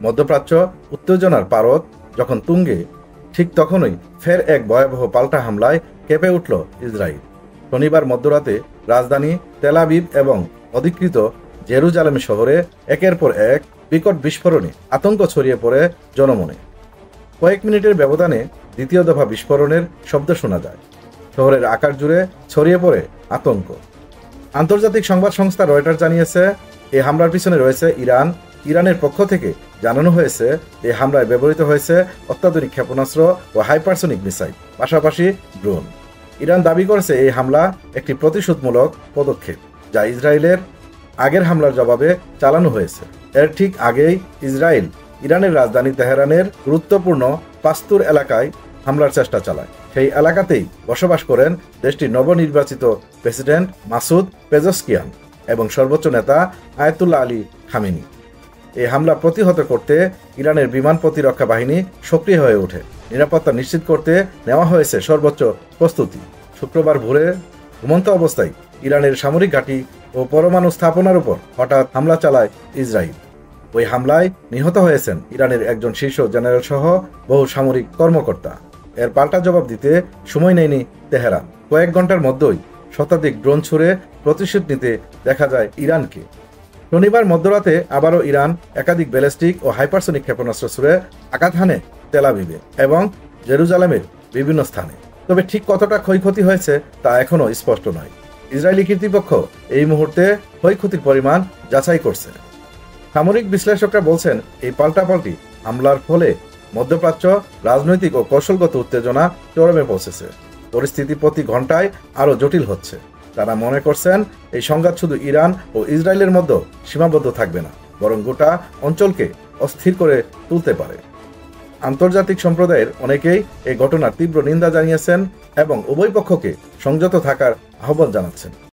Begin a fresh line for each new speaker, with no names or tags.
মধ্যপ্রাচ্য উত্তেজনার পারদ যখন তুঙ্গে, ঠিক তখনই ফের এক ভয়াবহ পাল্টা হামলায় কেঁপে উঠল ইসরায়েল। শনিবার মধ্যরাতে রাজধানী তেল আবিব এবং অধিকৃত জেরুজালেম শহরে একের পর এক বিকট বিস্ফোরণে আতঙ্ক ছড়িয়ে পড়ে জনমনে। কয়েক মিনিটের ব্যবধানে দ্বিতীয় দফা বিস্ফোরণের শব্দ শোনা যায়। শহরের আকাশ জুড়ে ছড়িয়ে পড়ে আতঙ্ক। আন্তর্জাতিক সংবাদ সংস্থা রয়টার্স জানিয়েছে, এই হামলার পিছনে রয়েছে ইরান। ইরানের পক্ষ থেকে জানানো হয়েছে, এই হামলায় ব্যবহৃত হয়েছে অত্যাধুনিক ক্ষেপণাস্ত্র ও হাইপারসনিক মিসাইল, পাশাপাশি ড্রোন। ইরান দাবি করেছে এই হামলা একটি প্রতিশোধমূলক পদক্ষেপ, যা ইসরায়েলের আগের হামলার জবাবে চালানো হয়েছে। এর ঠিক আগেই ইসরায়েল ইরানের রাজধানী তেহরানের গুরুত্বপূর্ণ পাস্তুর এলাকায় হামলার চেষ্টা চালায়। সেই এলাকাতেই বসবাস করেন দেশটির নবনির্বাচিত প্রেসিডেন্ট মাসুদ পেজেশকিয়ান এবং সর্বোচ্চ নেতা আয়াতুল্লাহ আলী খামেনি। এই হামলা প্রতিহত করতে ইরানের বিমান প্রতিরক্ষা বাহিনী সক্রিয় হয়ে ওঠে। নিরাপত্তা নিশ্চিত করতে নেওয়া হয়েছে সর্বোচ্চ প্রস্তুতি। শুক্রবার ভোরে ঘুমন্ত অবস্থায় ইরানের সামরিক ঘাঁটি ও পরমাণু স্থাপনার উপর হঠাৎ হামলা চালায় ইসরায়েল। ওই হামলায় নিহত হয়েছেন ইরানের একজন শীর্ষ জেনারেল সহ বহু সামরিক কর্মকর্তা। এর পাল্টা জবাব দিতে সময় নেয়নি তেহরান। কয়েক ঘন্টার মধ্যেই শতাধিক ড্রোন ছুড়ে প্রতিশোধ নিতে দেখা যায় ইরানকে। শনিবার মধ্যরাতে আবারও ইরান একাধিক ব্যালিস্টিক ও হাইপারসনিক ক্ষেপণাস্ত্র ছুড়ে আঘাত হানে তেল আবিবে এবং জেরুজালেমের বিভিন্ন স্থানে। তবে ঠিক কতটা ক্ষয়ক্ষতি হয়েছে তা এখনও স্পষ্ট নয়। ইসরায়েলি কর্তৃপক্ষ এই মুহূর্তে ক্ষয়ক্ষতির পরিমাণ যাচাই করছে। সামরিক বিশ্লেষকরা বলছেন, এই পাল্টাপাল্টি হামলার ফলে মধ্যপ্রাচ্য রাজনৈতিক ও কৌশলগত উত্তেজনা চরমে পৌঁছেছে। পরিস্থিতি প্রতি ঘন্টায় আরও জটিল হচ্ছে। তারা মনে করছেন, এই সংঘাত শুধু ইরান ও ইসরায়েলের মধ্যে সীমাবদ্ধ থাকবে না, বরং গোটা অঞ্চলকে অস্থির করে তুলতে পারে। আন্তর্জাতিক সম্প্রদায়ের অনেকেই এই ঘটনার তীব্র নিন্দা জানিয়েছেন এবং উভয় পক্ষকে সংযত থাকার আহ্বান জানাচ্ছেন।